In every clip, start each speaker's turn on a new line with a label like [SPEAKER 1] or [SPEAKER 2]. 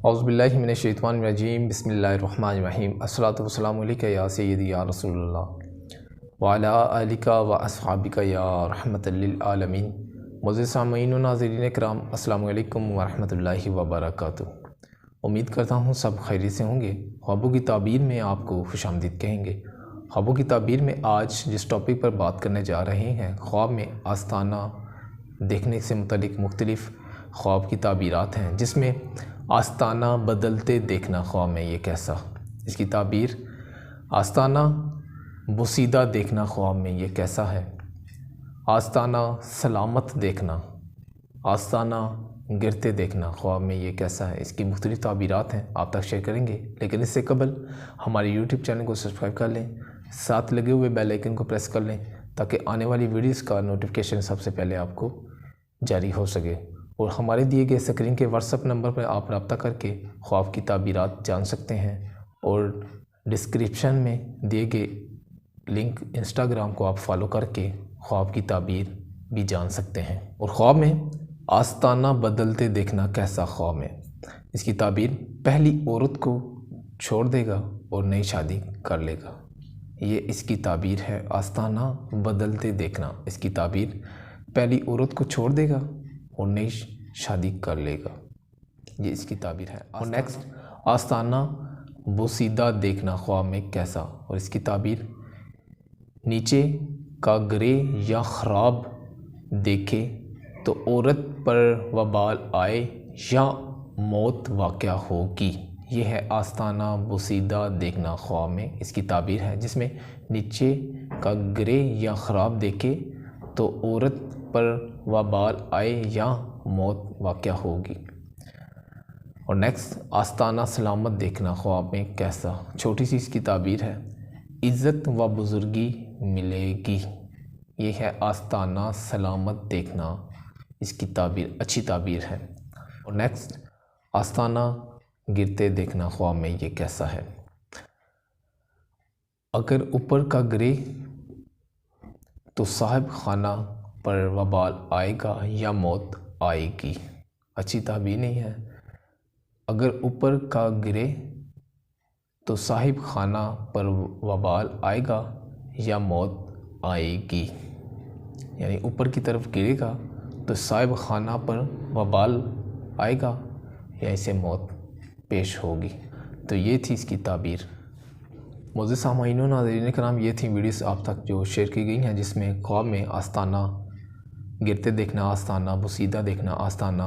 [SPEAKER 1] اعوذ मिनश्शैतानिर रजीम बिस्मिल्लाहिर्रहमानिर्रहीम अस्सलातु वस्सलामु अलैका या सय्यदी या रसूलल्लाह व अला आलिका व अस्हाबिका या रहमतल लिल आलमीन। मुअज़्ज़िज़ सामीईन व नाज़रीन किराम, अस्सलामु अलैकुम व रहमतुल्लाहि व बरकातुहू। उम्मीद करता हूँ सब खैरियत से होंगे। ख्वाबों की ताबीर में आपको खुशामदीद कहेंगे। ख्वाबों की ताबीर में आज जिस टॉपिक पर बात करने जा रहे हैं, ख्वाब में आस्ताना देखने से मुतल्लिक़ मुख्तलिफ़ ख्वाब की ताबीरात हैं, जिसमें आस्ताना बदलते देखना ख्वाब में ये कैसा। इसकी ताबीर आस्ताना बुसीदा देखना ख्वाब में ये कैसा है। आस्ताना सलामत देखना, आस्ताना गिरते देखना ख्वाब में ये कैसा है। इसकी मुख्तलिफ़ ताबीरात हैं, आप तक शेयर करेंगे। लेकिन इससे कबल हमारे यूट्यूब चैनल को सब्सक्राइब कर लें, साथ लगे हुए बेल आइकन को प्रेस कर लें ताकि आने वाली वीडियोज़ का नोटिफिकेशन सबसे पहले आपको जारी हो सके। और हमारे दिए गए स्क्रीन के व्हाट्सएप नंबर पर आप रब्ता करके ख्वाब की ताबीरात जान सकते हैं। और डिस्क्रिप्शन में दिए गए लिंक इंस्टाग्राम को आप फॉलो करके ख्वाब की ताबीर भी जान सकते हैं। और ख्वाब में आस्ताना बदलते देखना कैसा ख्वाब में। इसकी ताबीर पहली औरत को छोड़ देगा और नई शादी कर लेगा। ये इसकी ताबीर है, आस्ताना बदलते देखना। इसकी ताबीर पहली औरत को छोड़ देगा और नई शादी कर लेगा, ये इसकी ताबीर है। और नेक्स्ट, आस्ताना बोसीदा देखना ख्वाब में कैसा। और इसकी ताबीर नीचे का ग्रे या ख़राब देखे तो औरत पर वबाल आए या मौत वाक़या होगी। ये है आस्ताना बोसीदा देखना ख्वाब में। इसकी ताबीर है जिसमें नीचे का ग्रे या ख़राब देखे तो औरत पर वबाल आए या मौत वाक़या होगी। और नेक्स्ट, आस्ताना सलामत देखना ख्वाब में कैसा। छोटी सी इसकी ताबीर है, इज़्ज़त व बुज़ुर्गी मिलेगी। ये है आस्ताना सलामत देखना। इसकी ताबीर अच्छी ताबीर है। और नेक्स्ट, आस्ताना गिरते देखना ख्वाब में ये कैसा है। अगर ऊपर का गिरे तो साहिब खाना पर वबाल आएगा या मौत आएगी। अच्छी ताबीर नहीं है। अगर ऊपर का गिरे तो साहिब खाना पर वबाल आएगा या मौत आएगी। यानी ऊपर की तरफ गिरेगा तो साहिब खाना पर वबाल आएगा या इसे मौत पेश होगी। तो ये थी इसकी ताबीर। मुअज़्ज़िज़ सामीईन व नाज़रीन किराम, ये थी वीडियोस आप तक जो शेयर की गई हैं, जिसमें ख्वाब में आस्ताना गिरते देखना, आस्ताना बुसीदा देखना, आस्ताना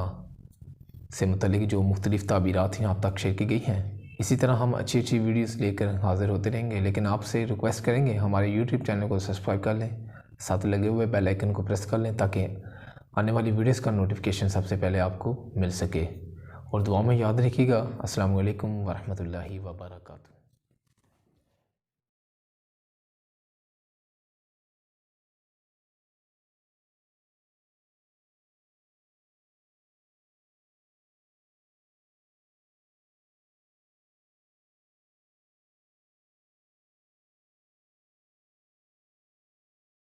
[SPEAKER 1] से मुतल्लिक़ जो मुख्तलिफ़ ताबीरात हैं आप तक शेयर की गई हैं। इसी तरह हम अच्छी अच्छी वीडियोस लेकर हाज़िर होते रहेंगे। लेकिन आपसे रिक्वेस्ट करेंगे हमारे यूट्यूब चैनल को सब्सक्राइब कर लें, साथ लगे हुए बेल आइकन को प्रेस कर लें ताकि आने वाली वीडियोस का नोटिफिकेशन सबसे पहले आपको मिल सके। और दुआ में याद रखिएगा। अस्सलामु अलैकुम व रहमतुल्लाहि व बरकातुहू।